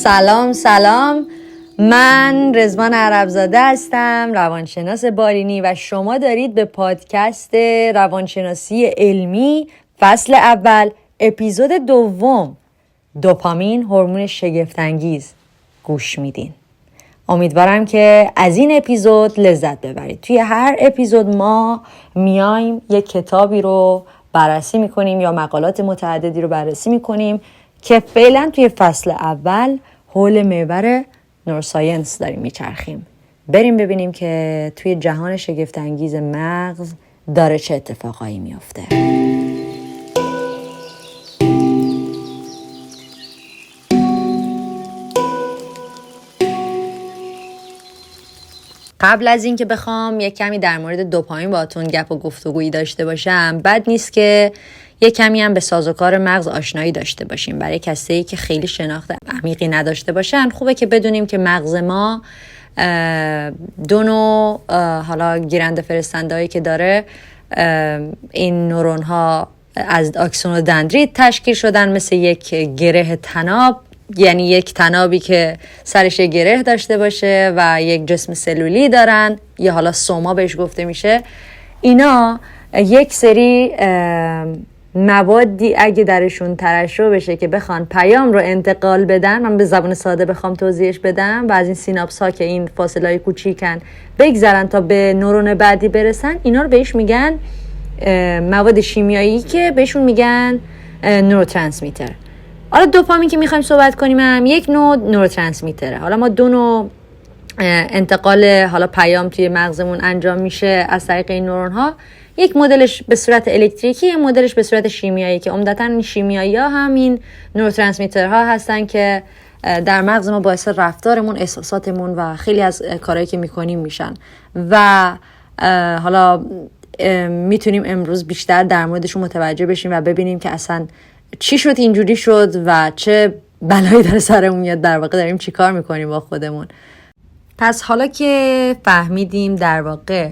سلام، من رضوان عربزاده هستم، روانشناس بالینی و شما دارید به پادکست روانشناسی علمی فصل اول اپیزود دوم دوپامین، هورمون شگفت‌انگیز گوش میدین. امیدوارم که از این اپیزود لذت ببرید. توی هر اپیزود ما میایم یک کتابی رو بررسی میکنیم یا مقالات متعددی رو بررسی میکنیم که فعلا توی فصل اول حول محور نوروساینس داریم میچرخیم. بریم ببینیم که توی جهان شگفت‌انگیز مغز داره چه اتفاقایی میفته. قبل از این که بخوام یک کمی در مورد دوپامین باهاتون گپ و گفتگویی داشته باشم، بد نیست که یک کمی هم به سازوکار مغز آشنایی داشته باشیم. برای کسایی که خیلی شناخت عمیقی نداشته باشن خوبه که بدونیم که مغز ما دو نوع حالا گیرنده فرستنده‌ای که داره، این نورون ها از آکسون و دندریت تشکیل شدن مثل یک گره طناب، یعنی یک طنابی که سرش گره داشته باشه و یک جسم سلولی دارن، یا حالا سوما بهش گفته میشه. اینا یک سری موادی اگه درشون ترشح بشه که بخوان پیام رو انتقال بدن، من به زبان ساده بخوام توضیحش بدم، و از این سیناپس ها که این فاصله های کوچیکن بگذرن تا به نورون بعدی برسن، اینا رو بهش میگن مواد شیمیایی که بهشون میگن نوروترانسمیتر. حالا دوپامین که میخوایم صحبت کنیم هم یک نوع نوروترانسمیتره. حالا ما دو نوع انتقال حالا پیام توی مغزمون انجام میشه از طریق این نورون ها. یک مدلش به صورت الکتریکی، یک مدلش به صورت شیمیایی، که عمدتاً این شیمیایی ها هم این نوروترانسمیترها هستن که در مغز ما باعث رفتارمون، احساساتمون و خیلی از کارهایی که میکنیم میشن. و حالا میتونیم امروز بیشتر در موردشون متوجه بشیم و ببینیم که اصلا چی شد اینجوری شد و چه بلایی در سرمون میاد، در واقع داریم چی کار میکنیم با خودمون. پس حالا که فهمیدیم در واقع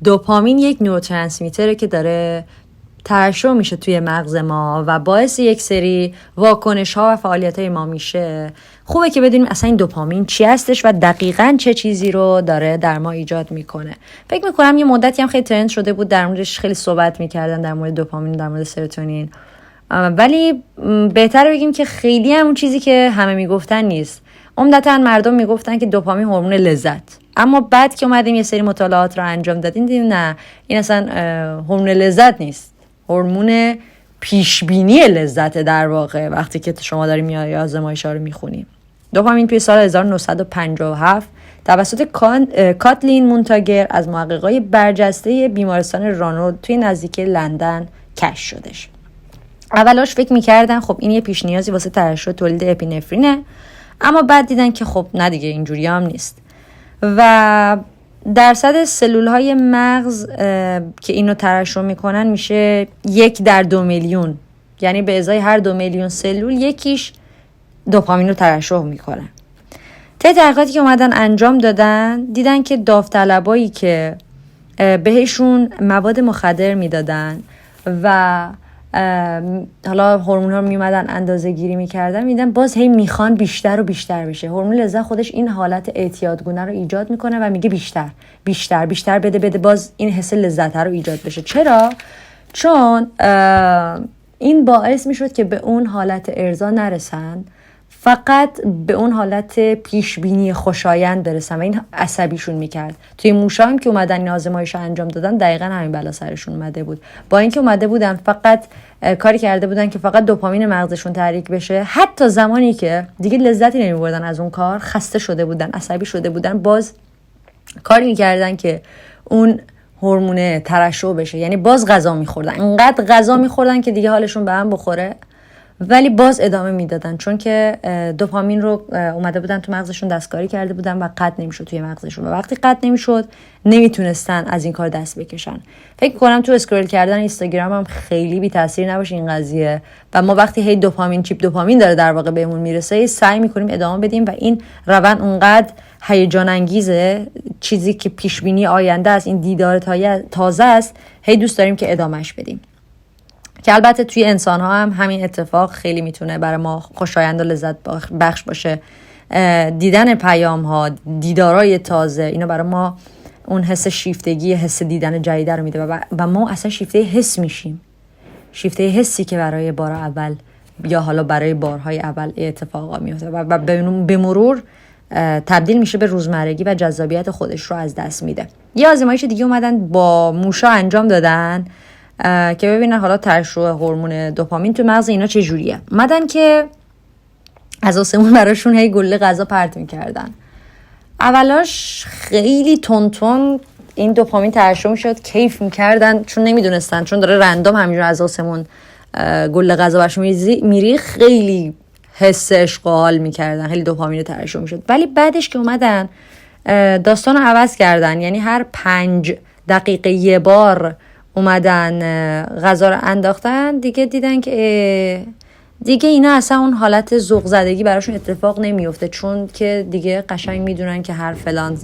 دوپامین یک نوروترانسمیتره که داره ترشح میشه توی مغز ما و باعث یک سری واکنش ها و فعالیت های ما میشه، خوبه که بدونیم اصلا این دوپامین چی هستش و دقیقاً چه چیزی رو داره در ما ایجاد میکنه. فکر میکنم یه مدتی هم خیلی ترند شده بود، در موردش خیلی صحبت میکردن، در مورد دوپامین، در مورد سروتونین، ولی بهتره بگیم که خیلی همون چیزی که همه میگفتن نیست. عمدتاً مردم میگفتن که دوپامین هورمون لذت، اما بعد که اومدیم یه سری مطالعات رو انجام دادیم دیدیم نه، این اصلا هورمون لذت نیست، هورمون پیشبینی لذت در واقع. وقتی که شما داریم یا آزمایش‌ها رو میخونیم، دوپامین توی سال 1957 توسط کاتلین مونتاگر از محققای برجسته بیمارستان رانولد توی نزدیکی لندن کشف شدش. اولاش فکر میکردن خب این یه پیش نیازی واسه ترشح تولید اپینفرینه، اما بعد دیدن که خب نه دیگه، اینجوری هم نیست. و درصد سلول های مغز که اینو ترشح میکنن میشه 1 در 2 میلیون، یعنی به ازای هر 2 میلیون سلول یکیش دوپامین رو ترشح میکنن. طی تحقیقاتی که اومدن انجام دادن دیدن که داوطلبایی که بهشون مواد مخدر میدادن و حالا هورمون ها رو میومدن اندازه گیری میکردن، میدن باز هی میخوان بیشتر و بیشتر بشه. هورمون لذت خودش این حالت اعتیادگونه رو ایجاد میکنه و میگه بیشتر بیشتر بیشتر بده باز این حس لذت رو ایجاد بشه. چرا؟ چون این باعث میشد که به اون حالت ارضا نرسن، فقط به اون حالت پیشبینی خوشایند برسن و این عصبیشون میکرد. توی موشا هم که اومدن این آزمایش رو انجام دادن دقیقاً همین بلا سرشون اومده بود. با اینکه اومده بودن فقط کاری کرده بودن که فقط دوپامین مغزشون تحریک بشه، حتی زمانی که دیگه لذتی نمیبردن از اون کار، خسته شده بودن، عصبی شده بودن، باز کاری میکردن که اون هورمون ترشح بشه، یعنی باز غذا میخوردن، انقدر غذا میخوردن که دیگه حالشون به هم بخوره، ولی باز ادامه میدادن، چون که دوپامین رو اومده بودن تو مغزشون دستکاری کرده بودن و قطع نمیشد توی مغزشون، و وقتی قطع نمیشد نمیتونستن از این کار دست بکشن. فکر کنم تو اسکرول کردن اینستاگرام هم خیلی بی تاثیر نباشه این قضیه، و ما وقتی هی دوپامین چیپ دوپامین داره در واقع بهمون میرسه سعی میکنیم ادامه بدیم و این روند اونقدر هیجان انگیزه، چیزی که پیش بینی آینده است، این دیدار تازه است، هی دوست داریم که ادامهش بدیم. که البته توی انسان ها هم همین اتفاق خیلی میتونه برای ما خوشایند و لذت بخش باشه. دیدن پیام ها، دیدارای تازه، اینا برای ما اون حس شیفتگی، حس دیدن جدید رو میده و ما اصلا شیفته حس میشیم. شیفته حسی که برای بار اول یا حالا برای بارهای اول اتفاقا میفته و به مرور تبدیل میشه به روزمرگی و جذابیت خودش رو از دست میده. یه آزمایش دیگه اومدن با موشا انجام دادن که ببینن حالا ترشح هورمون دوپامین تو مغز اینا چه جوریه. اومدن که از آسمون براشون هی گله غذا پرت میکردن. اولاش خیلی تون این دوپامین ترشح میشد، کیف میکردن چون نمیدونستن، چون داره رندوم همینجور از آسمون گله غذا براشون میری، خیلی حس اشغال میکردن، خیلی دوپامین ترشح میشد. ولی بعدش که اومدن داستان رو عوض کردن، یعنی هر 5 دقیقه یه بار اومدن غذا رو انداختن، دیگه دیدن که دیگه اینا اصلا اون حالت ذوق زدگی براشون اتفاق نمیفته، چون که دیگه قشنگ میدونن که هر فلان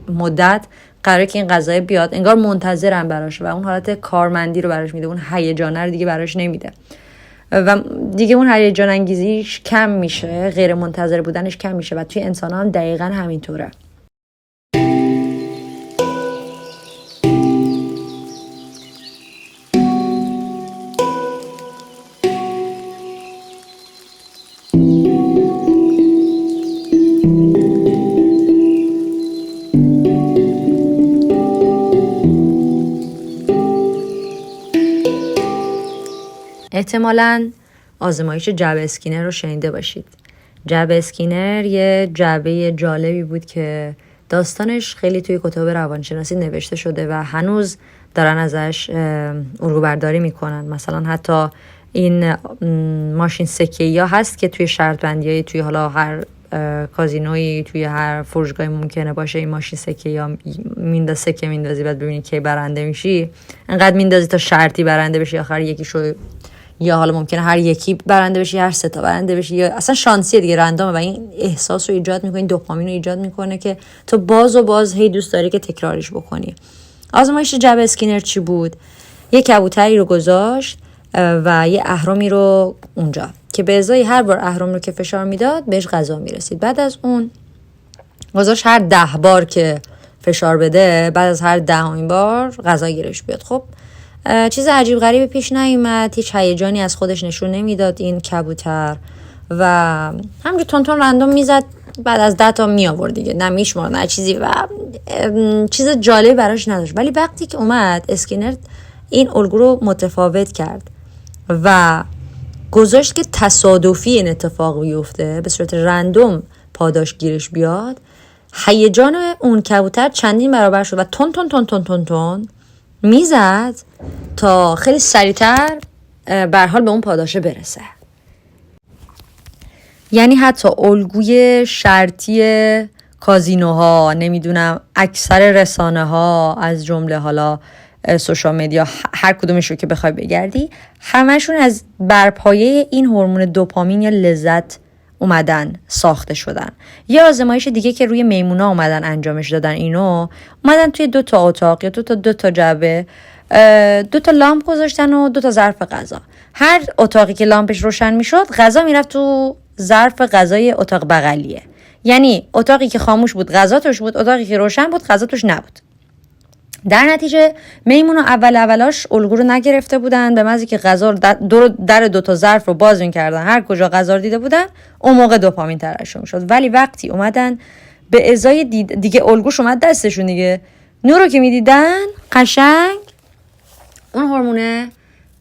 مدت قراره که این غذای بیاد، انگار منتظرن براش و اون حالت کارمندی رو براش میده، اون هیجان رو دیگه براش نمیده و دیگه اون هیجان انگیزیش کم میشه، غیر منتظر بودنش کم میشه و توی انسان هم دقیقا همینطوره. احتمالاً آزمایش جعبه اسکینر رو شنیده باشید. جعبه اسکینر یه جعبه جالبی بود که داستانش خیلی توی کتاب روانشناسی نوشته شده و هنوز دارن ازش الگو برداری میکنن. مثلا حتی این ماشین سکه‌ای ها هست که توی شرط بندی‌های توی حالا هر کازینویی، توی هر فروشگاهی ممکنه باشه این ماشین سکه‌ای ها سکه میندازی بعد ببینی کی برنده میشی، انقدر میندازی تا شرطی برنده بشی، آخر یکیشو یا حالا ممکنه هر یکی برنده بشی، هر 3 تا برنده بشی، یا اصلا شانسیه دیگه، رندومه و این احساس رو ایجاد میکنه، این دوپامین رو ایجاد میکنه که تو باز هی دوست داری که تکرارش بکنی. آزمایش جعبه اسکینر چی بود؟ یه کبوتری رو گذاشت و یه اهرمی رو اونجا که به ازای هر بار اهرم رو که فشار میداد بهش غذا میرسید. بعد از اون گذاشت هر 10 بار که فشار بده، بعد از هر 10مین بار غذا گیرش بیاد. خب چیز عجیب غریبی پیش نیومد، هیچ هیجانی از خودش نشون نمیداد این کبوتر و همینجور تون رندوم میزد، بعد از 10 تا می آورد دیگه، نه میشمرد نه چیزی و چیز جالبی براش نداشت. ولی وقتی که اومد اسکینر این الگو رو متفاوت کرد و گذاشت که تصادفی این اتفاق بیفته، به صورت رندوم پاداش گیرش بیاد، هیجان اون کبوتر چندین برابر شد و تون میزد تا خیلی سریعتر به حال به اون پاداشه برسه. یعنی حتی الگوی شرطی کازینوها، نمیدونم اکثر رسانه ها از جمله حالا سوشال مدیا، هر کدومش رو که بخوای بگردی، همشون از برپایه این هورمون دوپامین یا لذت اومدن ساخته شدن. یه آزمایش دیگه که روی میمونا اومدن انجامش دادن، اینو اومدن توی 2 تا اتاق یا 2 تا جعبه 2 تا لامپ گذاشتن و 2 تا ظرف غذا. هر اتاقی که لامپش روشن میشد غذا میرفت تو ظرف غذای اتاق بغلیه. یعنی اتاقی که خاموش بود غذا توش بود، اتاقی که روشن بود غذا توش نبود. در نتیجه میمونا اولاش الگو رو نگرفته بودن، به محضی که غذا در 2 تا ظرف رو باز می‌کردن، هر کجا غذا رو دیده بودن اون موقع دوپامین ترشح می‌شد. ولی وقتی اومدن به ازای دیگه الگوش اومد دستشون دیگه، نور رو که می‌دیدن قشنگ اون هورمون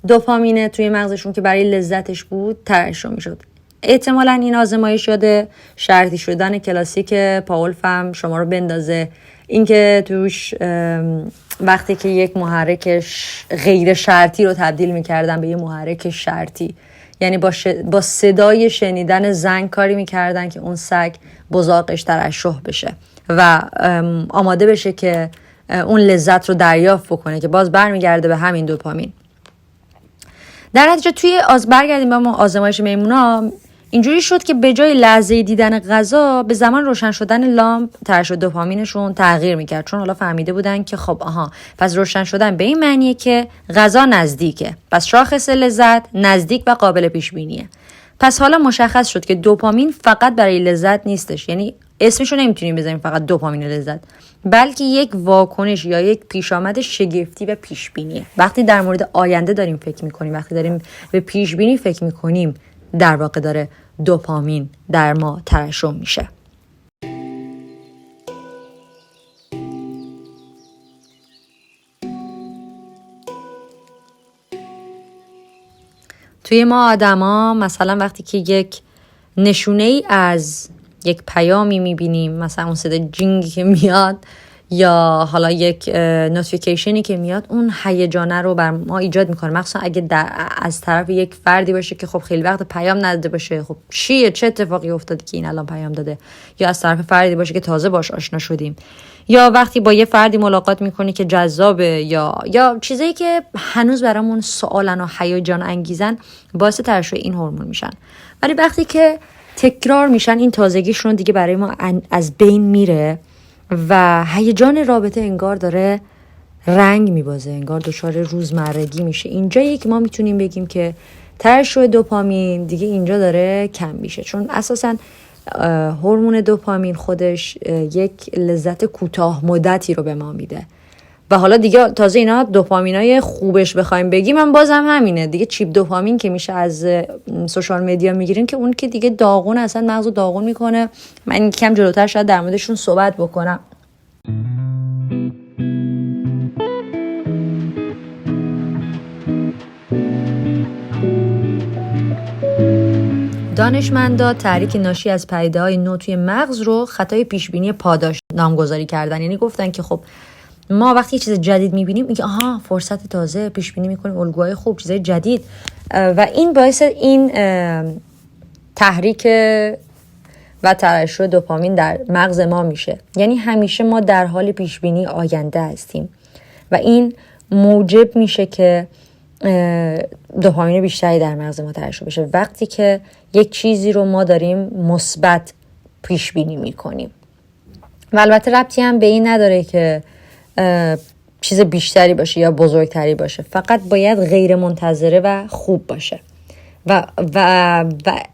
دوپامین توی مغزشون که برای لذتش بود ترشح می‌شد. احتمالاً این آزمایش شده شرطی شدن کلاسیک پاول فهم شما رو بندازه، اینکه توش وقتی که یک محرک غیر شرطی رو تبدیل میکردن به یه محرک شرطی، یعنی با صدای شنیدن زنگ کاری میکردن که اون سگ بزاقش ترشح بشه و آماده بشه که اون لذت رو دریافت بکنه، که باز برمیگرده به همین دوپامین. در نتیجه توی برگردیم به ما آزمایش میمونا، اینجوری شد که به جای لحظه دیدن غذا به زمان روشن شدن لامپ ترشح دوپامینشون تغییر میکرد، چون حالا فهمیده بودن که خب پس روشن شدن به این معنیه که غذا نزدیکه، پس شاخص لذت نزدیک و قابل پیش بینیه. پس حالا مشخص شد که دوپامین فقط برای لذت نیستش، یعنی اسمشو نمیتونیم بذاریم فقط دوپامین لذت، بلکه یک واکنش یا یک پیشامد شگفتی و پیشبینیه. وقتی در مورد آینده داریم فکر میکنیم، وقتی داریم به پیشبینی فکر میکنیم، در واقع داره دوپامین در ما ترشح میشه. توی ما آدما مثلا وقتی که یک نشونه ای از یک پیامی میبینیم، مثلا اون صدا جینگی که میاد یا حالا یک نوتیفیکیشنی که میاد، اون هیجانه رو بر ما ایجاد میکنه، مخصوصا اگه از طرف یک فردی باشه که خب خیلی وقت پیام نداده باشه، خب چه اتفاقی افتاده که این الان پیام داده، یا از طرف فردی باشه که تازه باش آشنا شدیم، یا وقتی با یه فردی ملاقات میکنی که جذابه یا چیزایی که هنوز برامون سوالن و هیجان انگیزن، باعث ترشح این هورمون میشن. ولی وقتی که تکرار میشن، این تازگیشون دیگه برای ما از بین میره و هیجان رابطه انگار داره رنگ میبازه، انگار دچار روزمرگی میشه. اینجایی که ما میتونیم بگیم که ترشح دوپامین دیگه اینجا داره کم میشه، چون اساساً هورمون دوپامین خودش یک لذت کوتاه مدتی رو به ما میده و حالا دیگه تازه اینا دوپامینای خوبش بخوایم بگیم، من بازم همینه دیگه، چیپ دوپامین که میشه از سوشال مدیا میگیرین که اون که دیگه داغون، اصلا مغزو داغون میکنه. من کم جلوتر شاید در موردشون صحبت بکنم. دانشمندا تحریک ناشی از پدیده‌های نو توی مغز رو خطای پیشبینی پاداش نامگذاری کردن. یعنی گفتن که خب ما وقتی چیز جدید میبینیم میگه آها فرصت تازه، پیشبینی میکنیم الگوهای خوب، چیزای جدید، و این باعث این تحریک و ترشح دوپامین در مغز ما میشه. یعنی همیشه ما در حال پیشبینی آینده هستیم و این موجب میشه که دوپامین بیشتری در مغز ما ترشح بشه وقتی که یک چیزی رو ما داریم مثبت پیش بینی میکنیم. و البته ربطی هم به این نداره که چیز بیشتری باشه یا بزرگتری باشه، فقط باید غیر منتظره و خوب باشه و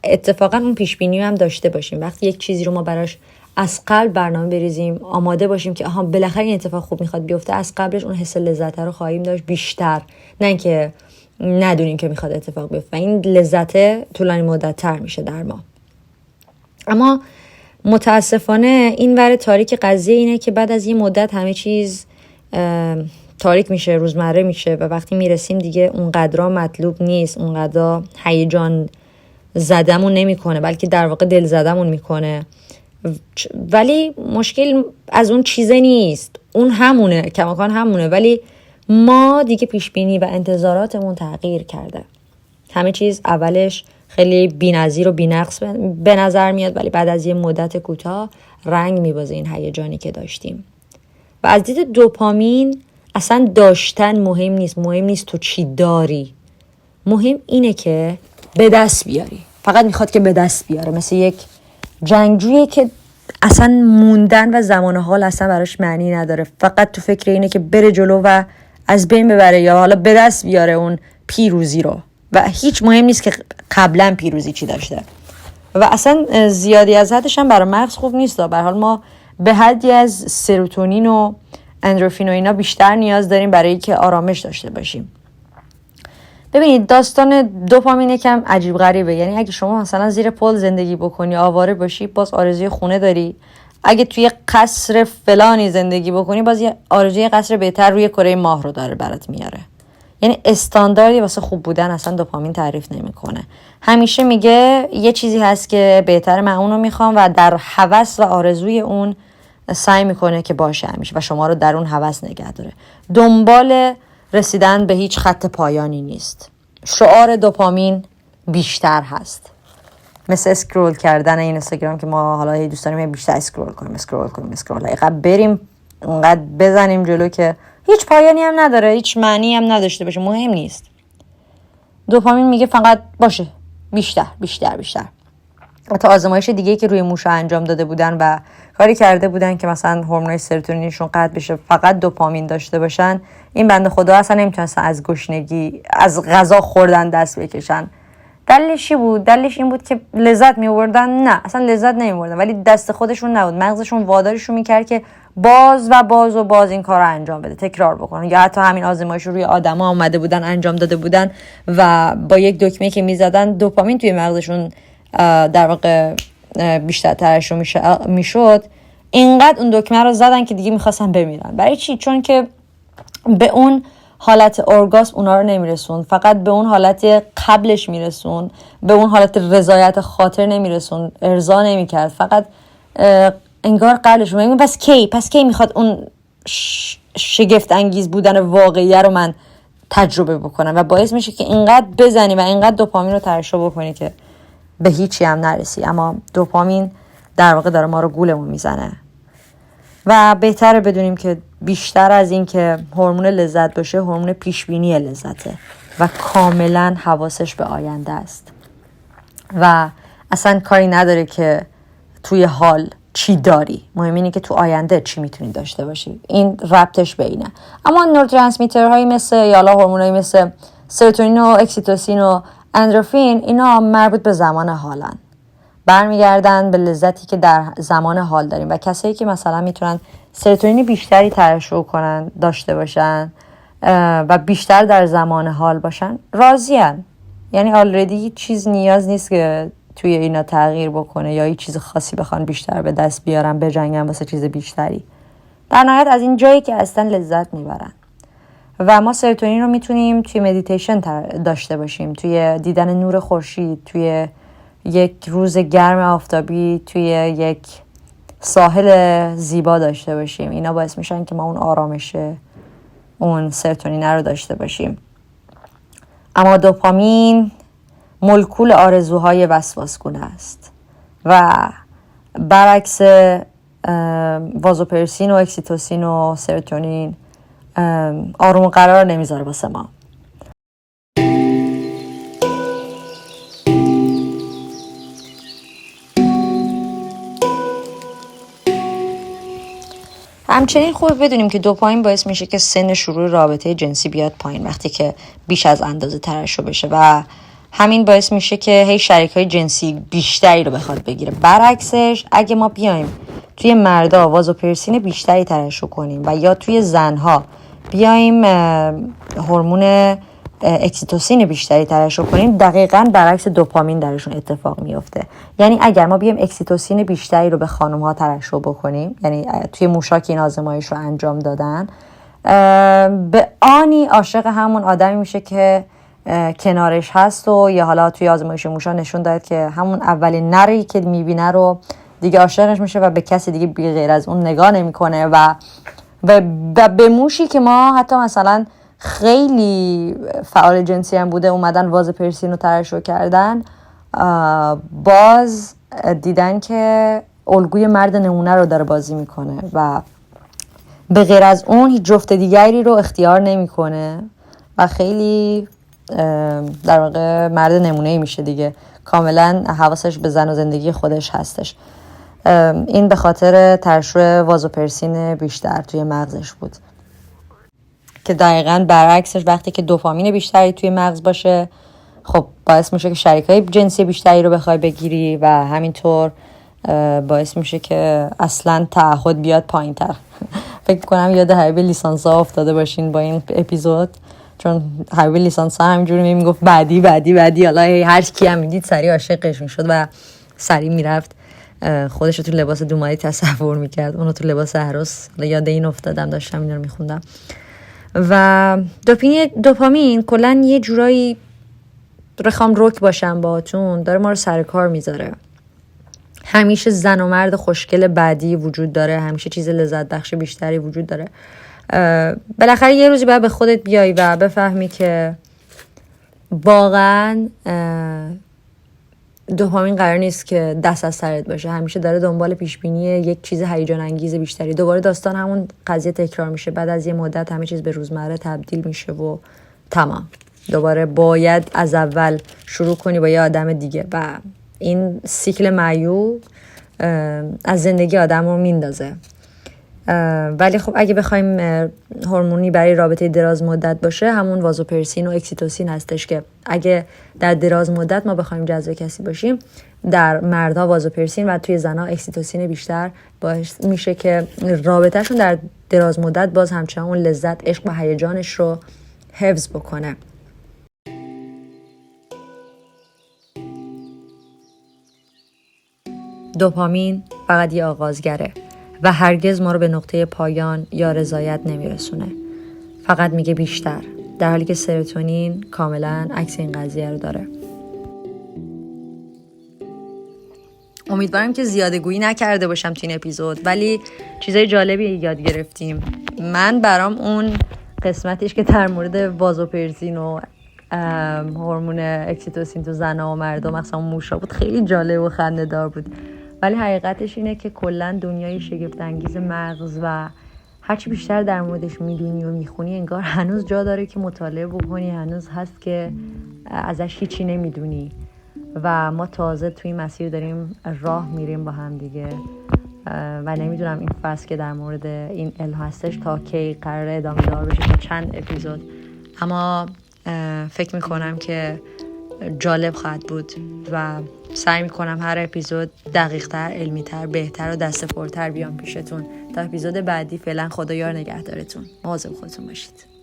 اتفاقا اون پیش بینی هم داشته باشیم. وقتی یک چیزی رو ما براش از قبل برنامه بریزیم، آماده باشیم که آها بالاخره این اتفاق خوب میخواد بیفته، از قبلش اون حس لذت رو خواهیم داشت بیشتر، نه اینکه ندونیم که میخواد اتفاق بیفته و این لذت طولانی مدت تر میشه در ما. اما متاسفانه این ور تاریک قضیه اینه که بعد از یه مدت همه چیز تاریک میشه، روزمره میشه و وقتی میرسیم دیگه اونقدر مطلوب نیست، اونقدر هیجان زدمون نمیکنه، بلکه در واقع دل زدمون میکنه. ولی مشکل از اون چیزه نیست، اون همونه، کماکان همونه، ولی ما دیگه پیشبینی و انتظاراتمون تغییر کرده. همه چیز اولش خیلی بی‌نظیر و بی‌نقص به نظر میاد، ولی بعد از یه مدت کوتاه رنگ میبازه این هیجانی که داشتیم. و از دید دوپامین اصلا داشتن مهم نیست تو چی داری، مهم اینه که به دست بیاری. فقط میخواد که به دست بیاره، مثل یک جنگجویی که اصلا موندن و زمان حال اصلا براش معنی نداره، فقط تو فکر اینه که بره جلو و از بین ببره یا حالا به دست بیاره اون پیروزی رو و هیچ مهم نیست که قبلا پیروزی چی داشته. و اصلا زیادی از حدش هم برای مغز خوب نیست. به هر حال ما به حدی از سروتونین و اندورفین و اینا بیشتر نیاز داریم برای اینکه آرامش داشته باشیم. ببینید داستان دوپامین یکم عجیب غریبه. یعنی اگه شما مثلا زیر پل زندگی بکنی، آواره باشی، باز آرزوی خونه داری. اگه توی قصر فلانی زندگی بکنی، باز یه آرزوی قصر بهتر روی کره ماه رو داره برات میاره. یعنی استانداردی واسه خوب بودن اصلا دوپامین تعریف نمیکنه. همیشه میگه یه چیزی هست که بهتره، من اون رو میخوام و در هوس و آرزوی اون سعی میکنه که باشه همیشه و شما رو در اون هوس نگه داره. دنبال رسیدن به هیچ خط پایانی نیست. شعار دوپامین بیشتر هست، مثل اسکرول کردن این اینستاگرام که ما حالا دوست داریم بیشتر اسکرول کنیم. اینقدر بریم اونقدر بزنیم جلو که هیچ پایانی هم نداره، هیچ معنی هم نداشته باشه، مهم نیست. دوپامین میگه فقط باشه بیشتر. حتی آزمایش دیگه که روی موشا انجام داده بودن و کاری کرده بودن که مثلا هورمون سروتونینشون قطع بشه، فقط دوپامین داشته باشن، این بنده خدا اصلا نمیتونستن از گشنگی، از غذا خوردن دست بکشن. دلیلش بود؟ دلیلش این بود که لذت می‌آوردن؟ نه، اصلا لذت نمی‌آوردن، ولی دست خودشون نبود. مغزشون وادارشون می‌کرد که باز و باز و باز این کار رو انجام بده، تکرار بکنن. یا حتی همین آزمایش رو روی آدما اومده بودن انجام داده بودن و با یک دکمه که می‌زدن دوپامین توی مغزشون در واقع بیشتر ترشح میشد. اینقدر اون دکمه رو زدن که دیگه می‌خواستن بمیرن. برای چی؟ چون که به اون حالت اورگاسم اونا رو نمیرسون، فقط به اون حالت قبلش میرسون، به اون حالت رضایت خاطر نمیرسون، ارضا نمیکرد، فقط انگار قبلش میگم پس کی میخواد اون شگفت انگیز بودن واقعیه رو من تجربه بکنم و باعث میشه که اینقدر بزنی و اینقدر دوپامین رو ترشح بکنی که به هیچی هم نرسی. اما دوپامین در واقع داره ما رو گولمون میزنه و بهتره بدونیم که بیشتر از این که هورمون لذت باشه، هورمون پیشبینی لذته و کاملا حواسش به آینده است و اصلا کاری نداره که توی حال چی داری، مهم اینه که تو آینده چی میتونی داشته باشی. این ربطش به اینه. اما نوروترانسمیترهایی مثل یالا هورمونایی مثل سروتونین و اکسیتوسین و اندورفین، اینا مربوط به زمان حالن، برمیگردن به لذتی که در زمان حال داریم و کسایی که مثلا میتونن سروتونین بیشتری ترشح کنن، داشته باشن و بیشتر در زمان حال باشن، راضین. یعنی آلردی چیز نیاز نیست که توی اینا تغییر بکنه یا هیچ چیز خاصی بخوان بیشتر به دست بیارن، بجنگن واسه چیز بیشتری. در نهایت از این جایی که اصلا لذت میبرن. و ما سروتونین رو میتونیم توی مدیتیشن داشته باشیم، توی دیدن نور خورشید، توی یک روز گرم آفتابی، توی یک ساحل زیبا داشته باشیم. اینا باعث میشن که ما اون آرامشه، اون سروتونین رو داشته باشیم. اما دوپامین مولکول آرزوهای وسواسگونه است و برعکس وازوپرسین و اکسیتوسین و سروتونین آروم قرار نمیذاره واسه ما. همچنین خوبه بدونیم که دوپامین باعث میشه که سن شروع رابطه جنسی بیاد پایین وقتی که بیش از اندازه ترشح بشه و همین باعث میشه که هی شریکای جنسی بیشتری رو بخواد بگیره. برعکسش اگه ما بیایم توی مردا وازوپرسین بیشتری ترشح کنیم و یا توی زنها بیایم هورمون اکسیتوسین بیشتری ترشح کنیم، دقیقاً برعکس دوپامین درشون اتفاق میفته. یعنی اگر ما بیایم اکسیتوسین بیشتری رو به خانم‌ها ترشح بکنیم، یعنی توی موشا که این آزمایش رو انجام دادن، به آنی عاشق همون آدمی میشه که کنارش هست و یا حالا توی آزمایش موشا نشون داد که همون اولین نری که میبینه رو دیگه عاشقش میشه و به کسی دیگه بی غیر از اون نگاه نمیکنه و به موشی که ما حتی مثلا خیلی فعال جنسی هم بوده اومدن وازوپرسین رو ترشح کردن، باز دیدن که الگوی مرد نمونه رو داره بازی میکنه و به غیر از اون هیچ جفت دیگری رو اختیار نمیکنه و خیلی در واقع مرد نمونه‌ای میشه دیگه، کاملا حواسش به زن و زندگی خودش هستش. این به خاطر ترشح وازوپرسین بیشتر توی مغزش بود که دقیقاً برعکسش وقتی که دوپامین بیشتری توی مغز باشه، خب باعث میشه که شریکای جنسی بیشتری رو بخوای بگیری و همینطور باعث میشه که اصلاً تعهد بیاد پایین‌تر. فکر کنم یاد حبیب لیسانس ها افتاده باشین با این اپیزود، چون حبیب لیسانس ها همینجوری میگفت بعدی حالا هر کی هم میدید سریع عاشقش میشد و سریع میرفت خودش رو تو لباس دومایی تصور میکرد، اونو تو لباس عروس. یاد این افتادم، داشتم اینا رو میخوندم. و دوپامین کلن یه جورایی رخام رک باشم باهاتون، داره ما رو سر کار میذاره. همیشه زن و مرد خوشگل بعدی وجود داره، همیشه چیز لذت بخش بیشتری وجود داره. بالاخره یه روزی باید به خودت بیای و بفهمی که واقعا دوپامین قرار نیست که دست از سرت باشه، همیشه داره دنبال پیشبینی یک چیز هیجان انگیز بیشتری. دوباره داستان همون قضیه تکرار میشه، بعد از یه مدت همه چیز به روزمره تبدیل میشه و تمام. دوباره باید از اول شروع کنی با یه آدم دیگه و این سیکل معیوب از زندگی آدم رو میندازه. ولی خب اگه بخوایم هورمونی برای رابطه دراز مدت باشه، همون وازوپرسین و اکسیتوسین هستش که اگه در دراز مدت ما بخوایم جذب کسی باشیم، در مردها وازوپرسین و توی زنها اکسیتوسین بیشتر باعث میشه که رابطهشون در دراز مدت باز همچنان لذت، عشق و هیجانش رو حفظ بکنه. دوپامین فقط یه آغازگره و هرگز ما رو به نقطه پایان یا رضایت نمیرسونه. فقط میگه بیشتر، در حالی که سروتونین کاملا عکس این قضیه رو داره. امیدوارم که زیاده گویی نکرده باشم تو این اپیزود، ولی چیزای جالبی یاد گرفتیم. من برام اون قسمتش که در مورد وازوپرسین و هورمون اکسیتوسین تو زن‌ها و مردم، مثلا موشا بود، خیلی جالب و خنده‌دار بود. ولی حقیقتش اینه که کلا دنیای شگفت انگیز مغز و هرچی بیشتر در موردش میدونی و میخونی، انگار هنوز جا داره که مطالعه بکنی، هنوز هست که ازش هیچی نمیدونی و ما تازه توی مسیر داریم راه میریم با هم دیگه و نمیدونم این فصل که در مورد این علم هستش تا کی قراره ادامه دار بشه، تا چند اپیزود، اما فکر میکنم که جالب خواهد بود و سعی میکنم هر اپیزود دقیق‌تر، علمی‌تر، بهتر و دست پرتر بیام پیشتون. تا اپیزود بعدی، فعلا خدا یار نگهدارتون. مواظب خودتون باشید.